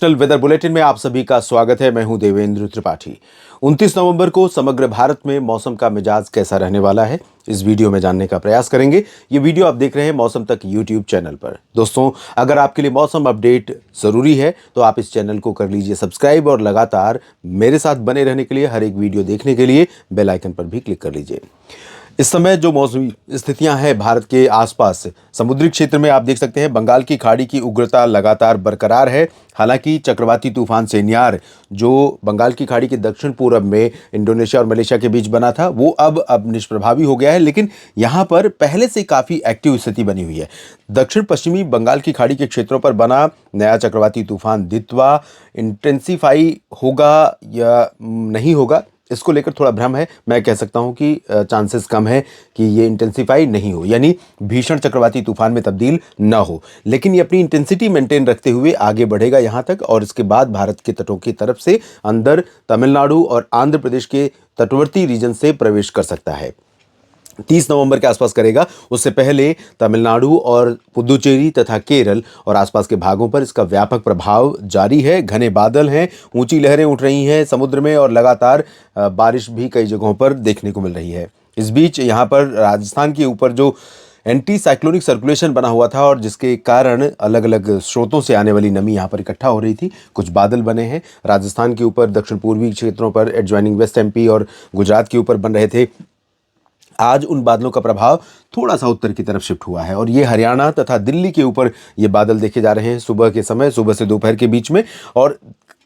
National weather bulletin में आप सभी का स्वागत है। मैं हूं देवेंद्र त्रिपाठी। 29 नवंबर को समग्र भारत में मौसम का मिजाज कैसा रहने वाला है, इस वीडियो में जानने का प्रयास करेंगे। ये वीडियो आप देख रहे हैं मौसम तक यूट्यूब चैनल पर। दोस्तों, अगर आपके लिए मौसम अपडेट जरूरी है तो आप इस चैनल को कर लीजिए सब्सक्राइब और लगातार मेरे साथ बने रहने के लिए, हर एक वीडियो देखने के लिए बेल आइकन पर भी क्लिक कर लीजिए। इस समय जो मौसमी स्थितियां हैं भारत के आसपास समुद्री क्षेत्र में, आप देख सकते हैं बंगाल की खाड़ी की उग्रता लगातार बरकरार है। हालांकि चक्रवाती तूफान सेन्यार जो बंगाल की खाड़ी के दक्षिण पूर्व में इंडोनेशिया और मलेशिया के बीच बना था, वो अब निष्प्रभावी हो गया है, लेकिन यहाँ पर पहले से काफ़ी एक्टिव स्थिति बनी हुई है। दक्षिण पश्चिमी बंगाल की खाड़ी के क्षेत्रों पर बना नया चक्रवाती तूफान दितवा इंटेंसिफाई होगा या नहीं होगा, इसको लेकर थोड़ा भ्रम है। मैं कह सकता हूं कि चांसेस कम है कि ये इंटेंसिफाई नहीं हो, यानी भीषण चक्रवाती तूफान में तब्दील ना हो, लेकिन ये अपनी इंटेंसिटी मेंटेन रखते हुए आगे बढ़ेगा यहां तक, और इसके बाद भारत के तटों की तरफ से अंदर तमिलनाडु और आंध्र प्रदेश के तटवर्ती रीजन से प्रवेश कर सकता है। 30 नवंबर के आसपास करेगा। उससे पहले तमिलनाडु और पुदुचेरी तथा केरल और आसपास के भागों पर इसका व्यापक प्रभाव जारी है। घने बादल हैं, ऊंची लहरें उठ रही हैं समुद्र में, और लगातार बारिश भी कई जगहों पर देखने को मिल रही है। इस बीच यहाँ पर राजस्थान के ऊपर जो एंटी साइक्लोनिक सर्कुलेशन बना हुआ था और जिसके कारण अलग अलग स्रोतों से आने वाली नमी यहाँ पर इकट्ठा हो रही थी, कुछ बादल बने हैं राजस्थान के ऊपर, दक्षिण पूर्वी क्षेत्रों पर, एडजॉइनिंग वेस्ट एमपी और गुजरात के ऊपर बन रहे थे। आज उन बादलों का प्रभाव थोड़ा सा उत्तर की तरफ शिफ्ट हुआ है और ये हरियाणा तथा दिल्ली के ऊपर ये बादल देखे जा रहे हैं सुबह के समय, सुबह से दोपहर के बीच में, और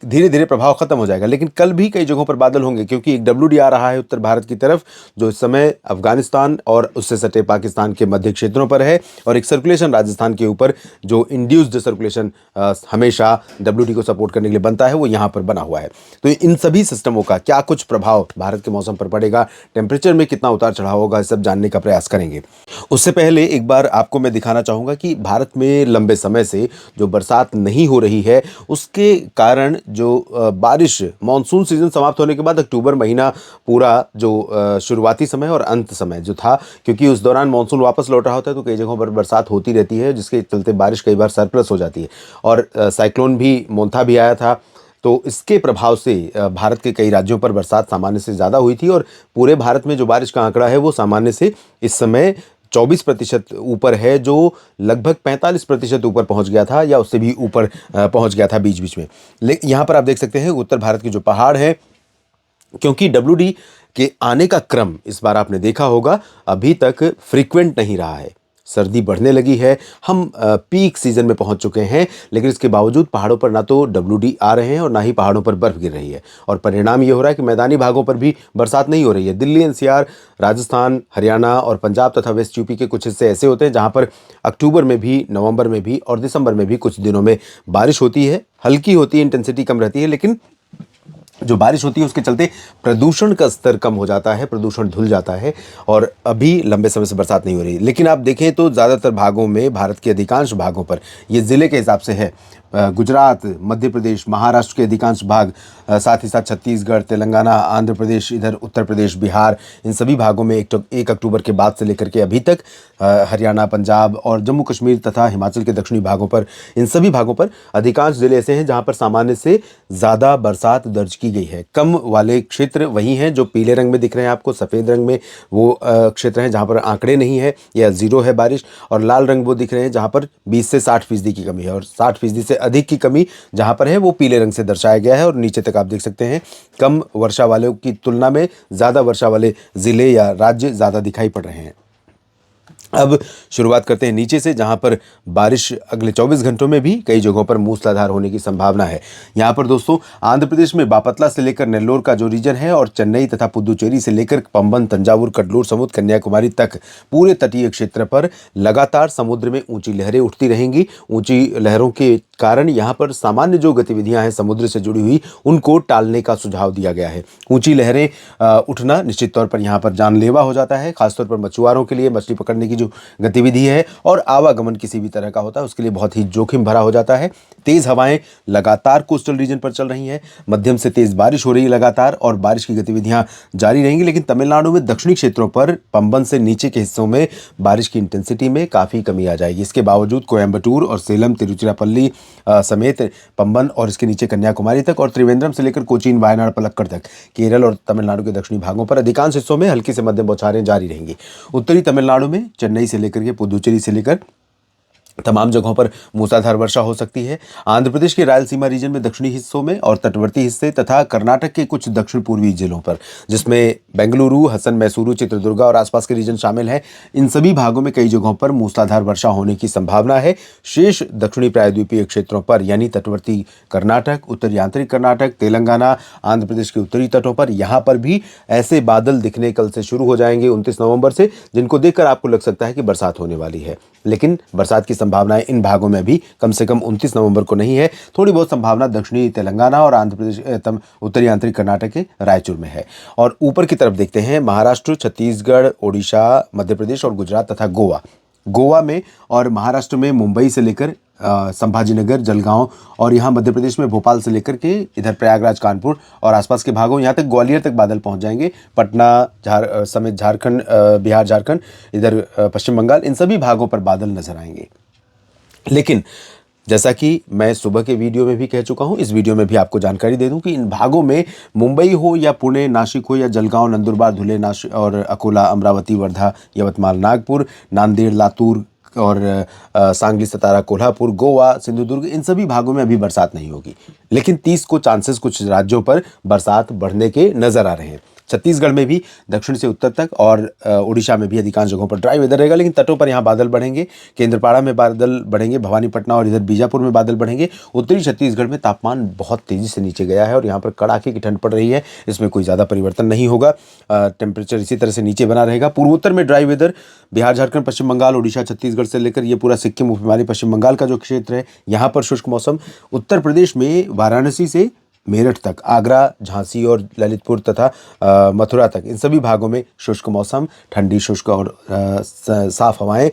धीरे धीरे प्रभाव खत्म हो जाएगा। लेकिन कल भी कई जगहों पर बादल होंगे, क्योंकि एक WD आ रहा है उत्तर भारत की तरफ, जो इस समय अफगानिस्तान और उससे सटे पाकिस्तान के मध्य क्षेत्रों पर है, और एक सर्कुलेशन राजस्थान के ऊपर जो इंड्यूस्ड सर्कुलेशन हमेशा WD को सपोर्ट करने के लिए बनता है, वो यहाँ पर बना हुआ है। तो इन सभी सिस्टमों का क्या कुछ प्रभाव भारत के मौसम पर पड़ेगा, टेम्परेचर में कितना उतार चढ़ाव होगा, सब जानने का प्रयास करेंगे। उससे पहले एक बार आपको मैं दिखाना चाहूँगा कि भारत में लंबे समय से जो बरसात नहीं हो रही है, उसके कारण जो बारिश, मानसून सीजन समाप्त होने के बाद अक्टूबर महीना पूरा जो शुरुआती समय और अंत समय जो था, क्योंकि उस दौरान मानसून वापस लौट रहा होता है तो कई जगहों पर बरसात होती रहती है, जिसके चलते बारिश कई बार सरप्लस हो जाती है, और साइक्लोन भी, मोंथा भी आया था। तो इसके प्रभाव से भारत के कई राज्यों पर बरसात सामान्य से ज़्यादा हुई थी, और पूरे भारत में जो बारिश का आंकड़ा है वो सामान्य से इस समय 24% ऊपर है, जो लगभग 45% ऊपर पहुंच गया था, या उससे भी ऊपर पहुंच गया था बीच बीच में। लेकिन यहाँ पर आप देख सकते हैं उत्तर भारत के जो पहाड़ हैं, क्योंकि WD के आने का क्रम इस बार आपने देखा होगा अभी तक फ्रीक्वेंट नहीं रहा है। सर्दी बढ़ने लगी है, हम पीक सीजन में पहुंच चुके हैं, लेकिन इसके बावजूद पहाड़ों पर ना तो WD आ रहे हैं और ना ही पहाड़ों पर बर्फ गिर रही है, और परिणाम ये हो रहा है कि मैदानी भागों पर भी बरसात नहीं हो रही है। दिल्ली NCR, राजस्थान, हरियाणा और पंजाब तथा वेस्ट यूपी के कुछ हिस्से ऐसे होते हैं जहां पर अक्टूबर में भी, नवंबर में भी और दिसंबर में भी कुछ दिनों में बारिश होती है। हल्की होती है, इंटेंसिटी कम रहती है, लेकिन जो बारिश होती है उसके चलते प्रदूषण का स्तर कम हो जाता है, प्रदूषण धुल जाता है, और अभी लंबे समय से बरसात नहीं हो रही। लेकिन आप देखें तो ज़्यादातर भागों में, भारत के अधिकांश भागों पर, ये ज़िले के हिसाब से है, गुजरात, मध्य प्रदेश, महाराष्ट्र के अधिकांश भाग, साथ ही साथ छत्तीसगढ़, तेलंगाना, आंध्र प्रदेश, इधर उत्तर प्रदेश, बिहार, इन सभी भागों में 1 अक्टूबर के बाद से लेकर के अभी तक, हरियाणा, पंजाब और जम्मू कश्मीर तथा हिमाचल के दक्षिणी भागों पर, इन सभी भागों पर अधिकांश जिले ऐसे हैं जहां पर सामान्य से ज़्यादा बरसात दर्ज की गई है। कम वाले क्षेत्र वही हैं जो पीले रंग में दिख रहे हैं आपको, सफ़ेद रंग में वो क्षेत्र हैं जहाँ पर आंकड़े नहीं है या ज़ीरो है बारिश, और लाल रंग वो दिख रहे हैं जहाँ पर 20 से 60% की कमी है, और 60% से अधिक की कमी जहां पर है वो पीले रंग से दर्शाया गया है। और नीचे तक आप देख सकते हैं कम वर्षा वालों की तुलना में ज्यादा वर्षा वाले जिले या राज्य ज्यादा दिखाई पड़ रहे हैं। अब शुरुआत करते हैं नीचे से, जहां पर बारिश अगले 24 घंटों में भी कई जगहों पर मूसलाधार होने की संभावना है। यहां पर दोस्तों आंध्र प्रदेश में बापतला से लेकर नेल्लोर का जो रीजन है, और चेन्नई तथा पुदुचेरी से लेकर पंबन, तंजावुर, कडलूर, समुद्र, कन्याकुमारी तक पूरे तटीय क्षेत्र पर लगातार समुद्र में ऊंची लहरें उठती रहेंगी। ऊंची लहरों के कारण यहाँ पर सामान्य जो गतिविधियां हैं समुद्र से जुड़ी हुई, उनको टालने का सुझाव दिया गया है। ऊंची लहरें उठना निश्चित तौर पर यहाँ पर जानलेवा हो जाता है, खासतौर पर मछुआरों के लिए। मछली पकड़ने की जो जो गतिविधि है और आवागमन किसी भी तरह का होता है उसके लिए बहुत ही जोखिम भरा हो जाता है। तेज हवाएं लगातार कोस्टल रीजन पर चल रही हैं, मध्यम से तेज बारिश हो रही है लगातार और बारिश की गतिविधियां जारी रहेंगी। लेकिन तमिलनाडु में दक्षिणी क्षेत्रों पर पंबन से नीचे के हिस्सों में बारिश की इंटेंसिटी में काफ़ी कमी आ जाएगी। इसके बावजूद कोयम्बटूर और सेलम, तिरुचिरापल्ली समेत पंबन और इसके नीचे कन्याकुमारी तक और त्रिवेंद्रम से लेकर कोचीन, वायनाड, पलक्कड़ तक केरल और तमिलनाडु के दक्षिणी भागों पर अधिकांश हिस्सों में हल्की से मध्यम बौछारें जारी रहेंगी। उत्तरी तमिलनाडु में चेन्नई से लेकर के पुदुचेरी से लेकर तमाम जगहों पर मूसलाधार वर्षा हो सकती है। आंध्र प्रदेश के रायलसीमा रीजन में दक्षिणी हिस्सों में और तटवर्ती हिस्से तथा कर्नाटक के कुछ दक्षिण पूर्वी जिलों पर, जिसमें बेंगलुरु, हसन, मैसूरू, चित्रदुर्गा और आसपास के रीजन शामिल हैं, इन सभी भागों में कई जगहों पर मूसलाधार वर्षा होने की संभावना है। शेष दक्षिणी प्रायद्वीपीय क्षेत्रों पर यानी तटवर्ती कर्नाटक, उत्तरी आंतरिक कर्नाटक, तेलंगाना, आंध्र प्रदेश के उत्तरी तटों पर यहाँ पर भी ऐसे बादल दिखने कल से शुरू हो जाएंगे 29 नवंबर से, जिनको देखकर आपको लग सकता है कि बरसात होने वाली है। लेकिन बरसात की संभावनाएं इन भागों में भी कम से कम 29 नवंबर को नहीं है। थोड़ी बहुत संभावना दक्षिणी तेलंगाना और आंध्र प्रदेश, उत्तरी आंतरिक कर्नाटक के रायचूर में है। और ऊपर की तरफ देखते हैं, महाराष्ट्र, छत्तीसगढ़, ओडिशा, मध्य प्रदेश और गुजरात तथा गोवा में और महाराष्ट्र में मुंबई से लेकर संभाजीनगर, जलगांव और यहाँ मध्य प्रदेश में भोपाल से लेकर के इधर प्रयागराज, कानपुर और आसपास के भागों, यहाँ तक ग्वालियर तक बादल पहुँच जाएंगे। पटना समेत झारखंड, बिहार, झारखंड, इधर पश्चिम बंगाल, इन सभी भागों पर बादल नजर आएंगे। लेकिन जैसा कि मैं सुबह के वीडियो में भी कह चुका हूं, इस वीडियो में भी आपको जानकारी दे दूं कि इन भागों में मुंबई हो या पुणे, नासिक हो या जलगांव, नंदुरबार, धुले, नासिक और अकोला, अमरावती, वर्धा, यवतमाल, नागपुर, नांदेड़, लातूर और सांगली, सतारा, कोल्हापुर, गोवा, सिंधुदुर्ग, इन सभी भागों में अभी बरसात नहीं होगी। लेकिन 30 को चांसेस कुछ राज्यों पर बरसात बढ़ने के नजर आ रहे हैं। छत्तीसगढ़ में भी दक्षिण से उत्तर तक और उड़ीसा में भी अधिकांश जगहों पर ड्राई वेदर रहेगा, लेकिन तटों पर यहाँ बादल बढ़ेंगे। केंद्रपाड़ा में बादल बढ़ेंगे, भवानीपटना और इधर बीजापुर में बादल बढ़ेंगे। उत्तरी छत्तीसगढ़ में तापमान बहुत तेजी से नीचे गया है और यहाँ पर कड़ाके की ठंड पड़ रही है, इसमें कोई ज़्यादा परिवर्तन नहीं होगा। टेम्परेचर इसी तरह से नीचे बना रहेगा। पूर्वोत्तर में ड्राई वेदर, बिहार, झारखंड, पश्चिम बंगाल, उड़ीसा, छत्तीसगढ़ से लेकर ये पूरा सिक्किम, उपहिमालय, पश्चिम बंगाल का जो क्षेत्र है, यहाँ पर शुष्क मौसम। उत्तर प्रदेश में वाराणसी से मेरठ तक, आगरा, झांसी और ललितपुर तथा मथुरा तक, इन सभी भागों में शुष्क मौसम, ठंडी, शुष्क और साफ हवाएं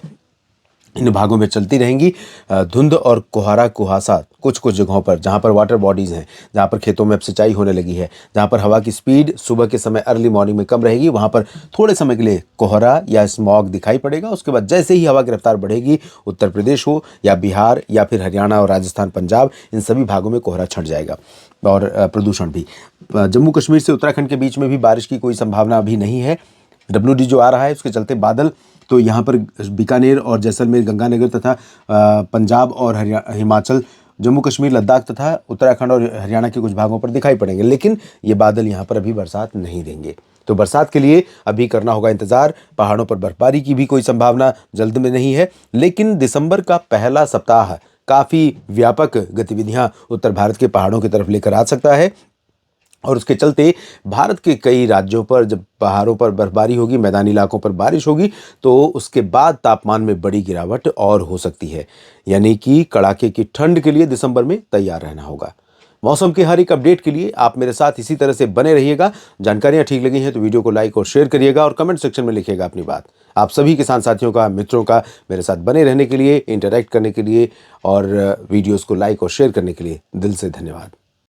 इन भागों में चलती रहेंगी। धुंध और कोहरा कुहासा कुछ जगहों पर, जहां पर वाटर बॉडीज़ हैं, जहां पर खेतों में अब सिंचाई होने लगी है, जहां पर हवा की स्पीड सुबह के समय अर्ली मॉर्निंग में कम रहेगी, वहां पर थोड़े समय के लिए कोहरा या स्मॉग दिखाई पड़ेगा। उसके बाद जैसे ही हवा की रफ्तार बढ़ेगी, उत्तर प्रदेश हो या बिहार या फिर हरियाणा और राजस्थान, पंजाब, इन सभी भागों में कोहरा छंट जाएगा और प्रदूषण भी। जम्मू कश्मीर से उत्तराखंड के बीच में भी बारिश की कोई संभावना अभी नहीं है। WD जो आ रहा है उसके चलते बादल तो यहाँ पर बीकानेर और जैसलमेर, गंगानगर तथा पंजाब और हिमाचल, जम्मू कश्मीर, लद्दाख तथा उत्तराखंड और हरियाणा के कुछ भागों पर दिखाई पड़ेंगे, लेकिन ये बादल यहाँ पर अभी बरसात नहीं देंगे। तो बरसात के लिए अभी करना होगा इंतजार। पहाड़ों पर बर्फबारी की भी कोई संभावना जल्द में नहीं है, लेकिन दिसंबर का पहला सप्ताह काफ़ी व्यापक गतिविधियां उत्तर भारत के पहाड़ों की तरफ लेकर आ सकता है और उसके चलते भारत के कई राज्यों पर जब पहाड़ों पर बर्फबारी होगी, मैदानी इलाकों पर बारिश होगी, तो उसके बाद तापमान में बड़ी गिरावट और हो सकती है। यानी कि कड़ाके की ठंड के लिए दिसंबर में तैयार रहना होगा। मौसम के हर एक अपडेट के लिए आप मेरे साथ इसी तरह से बने रहिएगा। जानकारियां ठीक लगी हैं तो वीडियो को लाइक और शेयर करिएगा और कमेंट सेक्शन में लिखिएगा अपनी बात। आप सभी किसान साथियों का, मित्रों का मेरे साथ बने रहने के लिए, इंटरैक्ट करने के लिए और वीडियोस को लाइक और शेयर करने के लिए दिल से धन्यवाद।